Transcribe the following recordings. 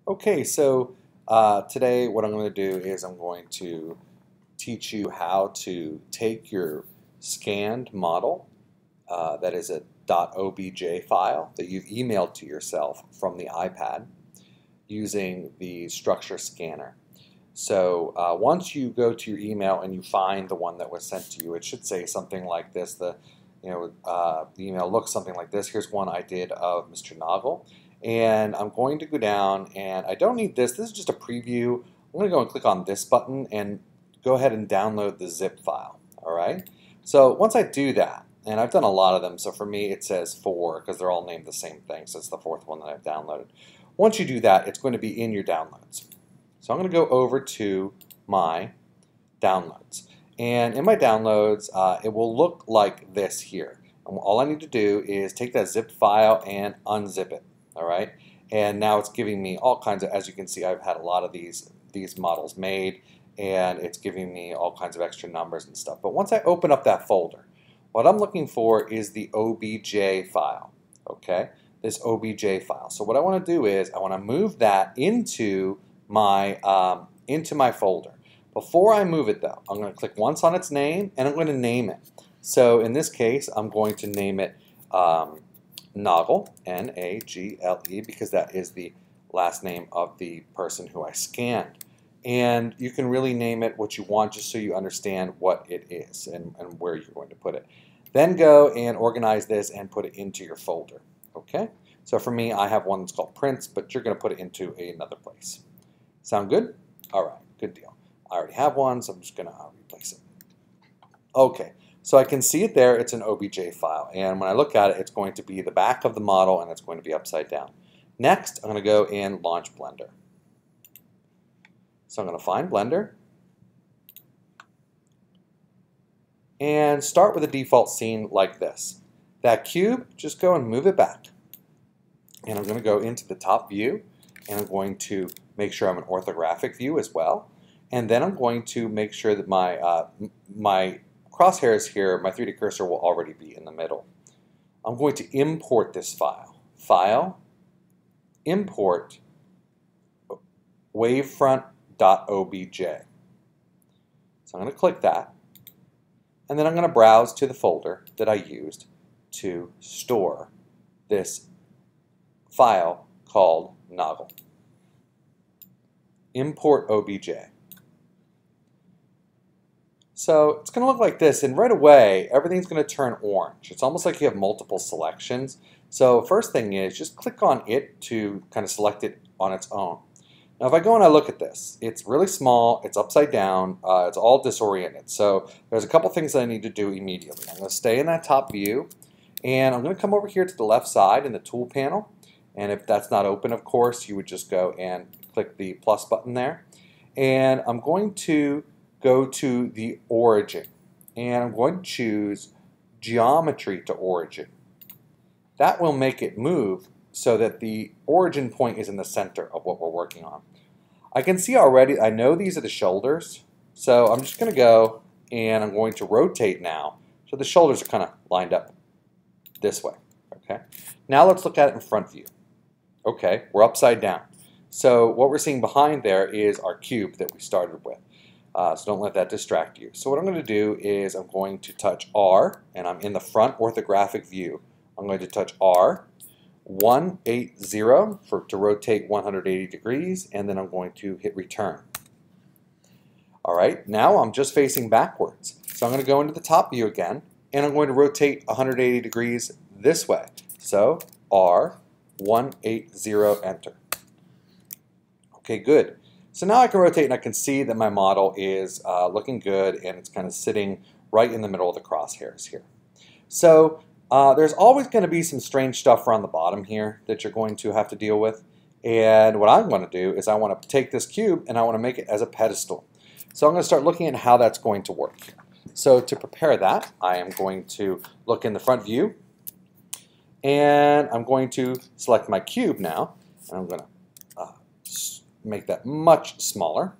Okay, so today what I'm going to do is I'm going to teach you how to take your scanned model, that is a .obj file that you've emailed to yourself from the iPad using the structure scanner. So once you go to your email and you find the one that was sent to you, it should say something like this. The email looks something like this. Here's one I did of Mr. Noggle. And I'm going to go down, and I don't need this. This is just a preview. I'm going to go and click on this button and go ahead and download the zip file. All right. So once I do that, and I've done a lot of them, so for me it says 4 because they're all named the same thing, so it's the 4th one that I've downloaded. Once you do that, it's going to be in your downloads. So I'm going to go over to my downloads. And in my downloads, it will look like this here. And all I need to do is take that zip file and unzip it. All right, and now it's giving me all kinds of, as you can see, I've had a lot of these models made, and it's giving me all kinds of extra numbers and stuff. But once I open up that folder, what I'm looking for is the OBJ file. Okay, this OBJ file. So what I want to do is I want to move that into my folder. Before I move it though, I'm going to click once on its name, and I'm going to name it. So in this case, I'm going to name it Noggle, N-A-G-L-E, because that is the last name of the person who I scanned. And you can really name it what you want just so you understand what it is and where you're going to put it. Then go and organize this and put it into your folder. Okay? So for me, I have one that's called prints, but you're going to put it into another place. Sound good? All right, good deal. I already have one, so I'm just going to replace it. Okay. So I can see it there, it's an OBJ file, and when I look at it, it's going to be the back of the model and it's going to be upside down. Next, I'm going to go and launch Blender. So I'm going to find Blender and start with a default scene like this. That cube, just go and move it back. And I'm going to go into the top view, and I'm going to make sure I'm an orthographic view as well. And then I'm going to make sure that my crosshairs here, my 3D cursor will already be in the middle. I'm going to import this file. File, import, wavefront.obj. So I'm going to click that, and then I'm going to browse to the folder that I used to store this file called Noggle. Import OBJ. So it's going to look like this, and right away everything's going to turn orange. It's almost like you have multiple selections. So first thing is just click on it to kind of select it on its own. Now if I go and I look at this, it's really small, it's upside down, it's all disoriented. So there's a couple things that I need to do immediately. I'm going to stay in that top view, and I'm going to come over here to the left side in the tool panel. And if that's not open, of course, you would just go and click the plus button there. And I'm going to go to the origin, and I'm going to choose geometry to origin. That will make it move so that the origin point is in the center of what we're working on. I can see already, I know these are the shoulders, so I'm just going to go and I'm going to rotate now so the shoulders are kind of lined up this way. Okay. Now let's look at it in front view. Okay, we're upside down. So what we're seeing behind there is our cube that we started with. So don't let that distract you. So what I'm going to do is I'm going to touch R, and I'm in the front orthographic view. I'm going to touch R, 180 to rotate 180 degrees, and then I'm going to hit return. All right, now I'm just facing backwards. So I'm going to go into the top view again, and I'm going to rotate 180 degrees this way. So R, 180, enter. Okay, good. So now I can rotate and I can see that my model is looking good, and it's kind of sitting right in the middle of the crosshairs here. So there's always going to be some strange stuff around the bottom here that you're going to have to deal with. And what I'm going to do is I want to take this cube and I want to make it as a pedestal. So I'm going to start looking at how that's going to work here. So to prepare that, I am going to look in the front view, and I'm going to select my cube now, and I'm going to make that much smaller,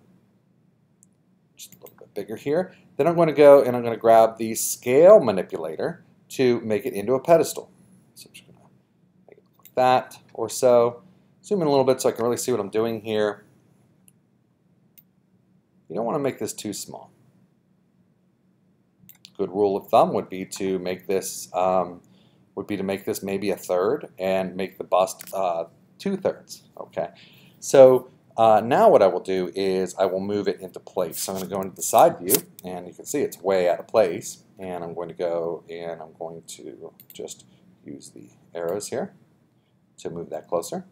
just a little bit bigger here. Then I'm going to go and I'm going to grab the scale manipulator to make it into a pedestal. So I'm just going to make it like that or so. Zoom in a little bit so I can really see what I'm doing here. You don't want to make this too small. Good rule of thumb would be to make this maybe a third and make the bust 2/3. Okay. So now what I will do is I will move it into place. So I'm going to go into the side view, and you can see it's way out of place. And I'm going to go and I'm going to just use the arrows here to move that closer.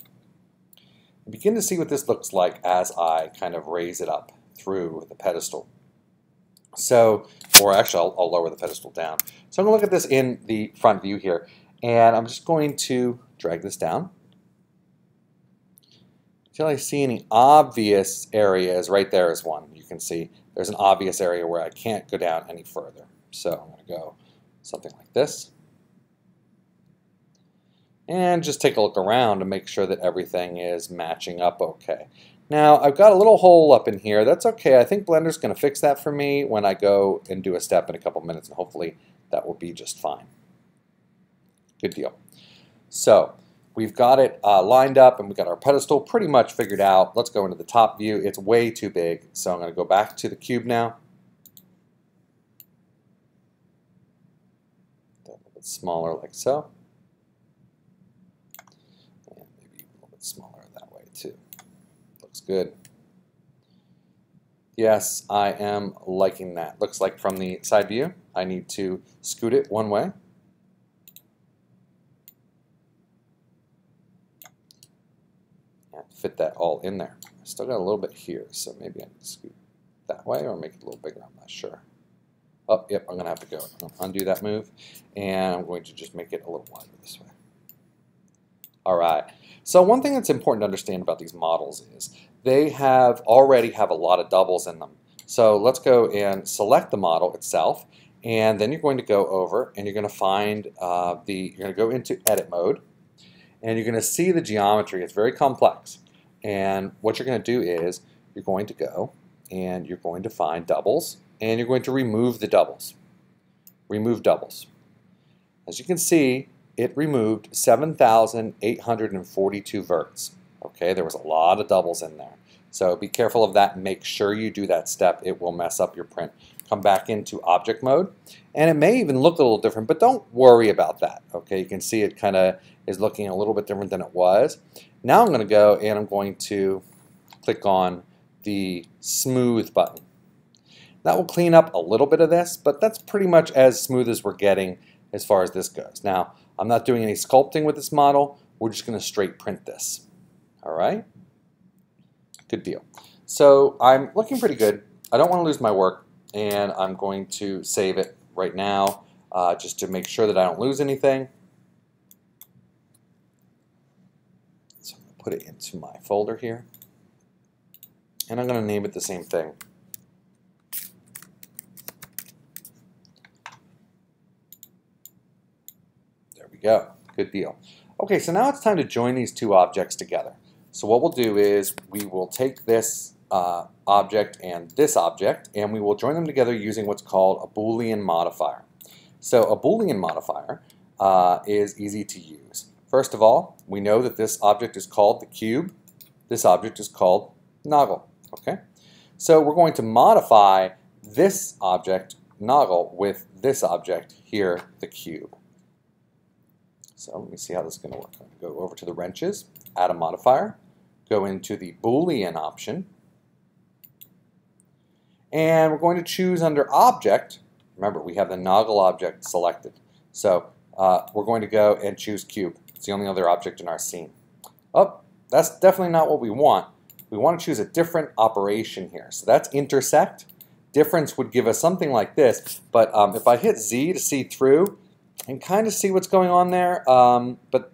And begin to see what this looks like as I kind of raise it up through the pedestal. So, or actually I'll lower the pedestal down. So I'm going to look at this in the front view here, and I'm just going to drag this down. Until I see any obvious areas, right there is one. You can see there's an obvious area where I can't go down any further. So I'm going to go something like this. And just take a look around to make sure that everything is matching up okay. Now I've got a little hole up in here. That's okay. I think Blender's going to fix that for me when I go and do a step in a couple minutes, and hopefully that will be just fine. Good deal. So we've got it lined up, and we've got our pedestal pretty much figured out. Let's go into the top view. It's way too big, so I'm going to go back to the cube now. A little bit smaller like so. And maybe a little bit smaller that way too. Looks good. Yes, I am liking that. Looks like from the side view, I need to scoot it one way. And fit that all in there. I still got a little bit here, so maybe I need to scoot that way or make it a little bigger. I'm not sure. Oh, yep, I'm going to have to go. I'm going to undo that move, and I'm going to just make it a little wider this way. All right. So one thing that's important to understand about these models is they already have a lot of doubles in them. So let's go and select the model itself, and then you're going to go over and you're going to find you're going to go into edit mode, and you're going to see the geometry. It's very complex. And what you're going to do is you're going to go and you're going to find doubles, and you're going to remove the doubles. Remove doubles. As you can see, it removed 7,842 verts. Okay, there was a lot of doubles in there. So be careful of that and make sure you do that step. It will mess up your print. Come back into object mode, and it may even look a little different, but don't worry about that. Okay, you can see it kind of is looking a little bit different than it was. Now I'm going to go and I'm going to click on the smooth button. That will clean up a little bit of this, but that's pretty much as smooth as we're getting as far as this goes. Now, I'm not doing any sculpting with this model. We're just going to straight print this. All right? Good deal. So I'm looking pretty good. I don't want to lose my work, and I'm going to save it right now just to make sure that I don't lose anything. So I'm going to put it into my folder here, and I'm going to name it the same thing. Go. Good deal. Okay, so now it's time to join these two objects together. So what we'll do is we will take this object and this object, and we will join them together using what's called a Boolean modifier. So a Boolean modifier is easy to use. First of all, we know that this object is called the cube. This object is called Noggle. Okay, so we're going to modify this object, Noggle, with this object here, the cube. So let me see how this is going to work. I'm going to go over to the wrenches, add a modifier, go into the Boolean option, and we're going to choose under object. Remember, we have the Noggle object selected. So we're going to go and choose cube. It's the only other object in our scene. Oh, that's definitely not what we want. We want to choose a different operation here. So that's intersect. Difference would give us something like this, but if I hit Z to see through, and kind of see what's going on there, but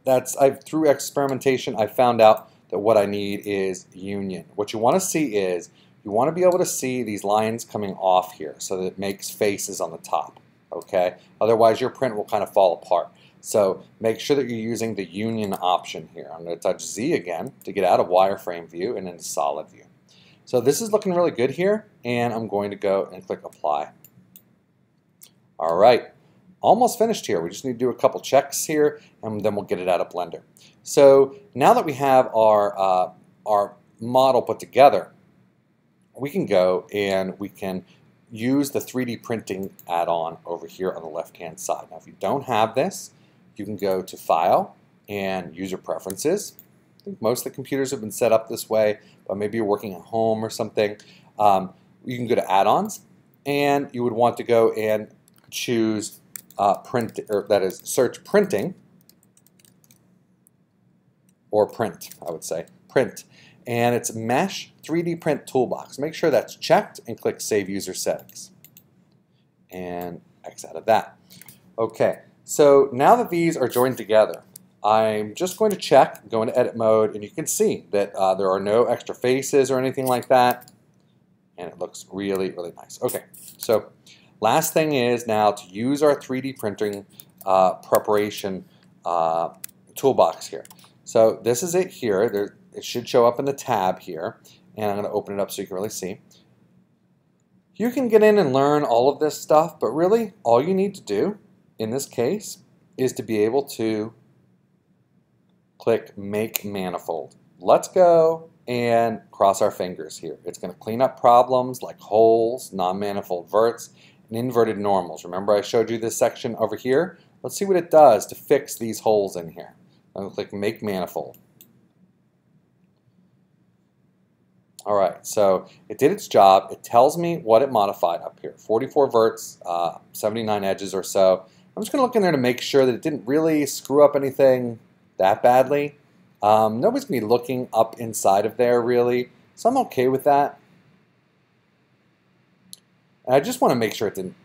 through experimentation I found out that what I need is union. What you want to see is you want to be able to see these lines coming off here so that it makes faces on the top. Okay, otherwise your print will kind of fall apart. So make sure that you're using the union option here. I'm going to touch Z again to get out of wireframe view and into solid view. So this is looking really good here, and I'm going to go and click apply. All right. Almost finished here. We just need to do a couple checks here, and then we'll get it out of Blender. So now that we have our model put together, we can go and we can use the 3D printing add-on over here on the left-hand side. Now, if you don't have this, you can go to File and User Preferences. I think most of the computers have been set up this way, but maybe you're working at home or something. You can go to Add-ons, and you would want to go and choose print, or that is search printing, or print, I would say, print. And it's Mesh 3D Print Toolbox. Make sure that's checked and click Save User Settings. And X out of that. Okay, so now that these are joined together, I'm just going to check, go into edit mode, and you can see that there are no extra faces or anything like that. And it looks really, really nice. Okay, so last thing is now to use our 3D printing preparation toolbox here. So this is it here. It should show up in the tab here, and I'm going to open it up so you can really see. You can get in and learn all of this stuff, but really all you need to do in this case is to be able to click Make Manifold. Let's go and cross our fingers here. It's going to clean up problems like holes, non-manifold verts, and inverted normals. Remember I showed you this section over here? Let's see what it does to fix these holes in here. I'm going to click Make Manifold. Alright, so it did its job. It tells me what it modified up here. 44 verts, 79 edges or so. I'm just going to look in there to make sure that it didn't really screw up anything that badly. Nobody's going to be looking up inside of there really, so I'm okay with that. And I just want to make sure it didn't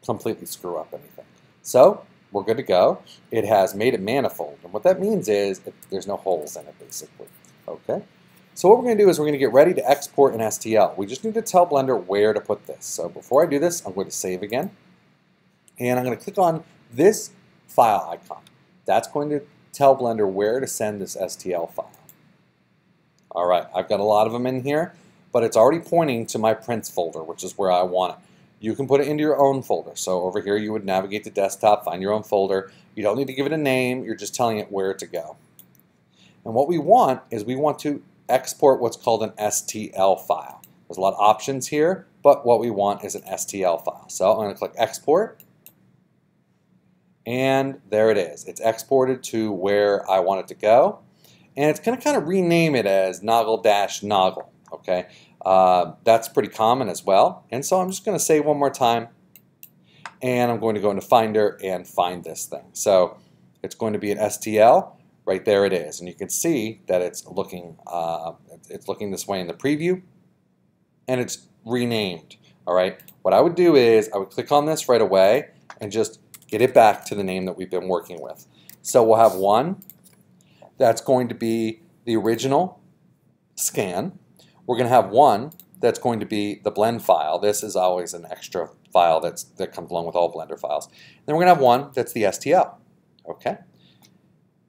completely screw up anything. So we're good to go. It has made it manifold, and what that means is there's no holes in it basically. Okay. So what we're going to do is we're going to get ready to export an STL. We just need to tell Blender where to put this. So before I do this, I'm going to save again. And I'm going to click on this file icon. That's going to tell Blender where to send this STL file. All right, I've got a lot of them in here, but it's already pointing to my prints folder, which is where I want it. You can put it into your own folder. So over here, you would navigate to desktop, find your own folder. You don't need to give it a name. You're just telling it where to go. And what we want is we want to export what's called an STL file. There's a lot of options here, but what we want is an STL file. So I'm going to click Export, and there it is. It's exported to where I want it to go, and it's going to kind of rename it as Noggle-Noggle. Okay, that's pretty common as well. And so I'm just going to say one more time, and I'm going to go into Finder and find this thing. So it's going to be an STL. Right there it is, and you can see that it's looking this way in the preview, and it's renamed. All right. What I would do is I would click on this right away and just get it back to the name that we've been working with. So we'll have one that's going to be the original scan. We're going to have one that's going to be the blend file. This is always an extra file that comes along with all Blender files. Then we're going to have one that's the STL. Okay.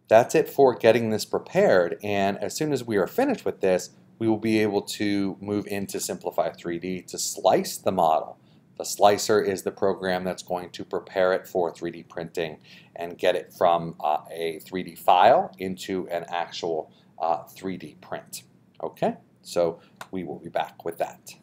That's it for getting this prepared, and as soon as we are finished with this, we will be able to move into Simplify 3D to slice the model. The slicer is the program that's going to prepare it for 3D printing and get it from a 3D file into an actual 3D print. Okay, so we will be back with that.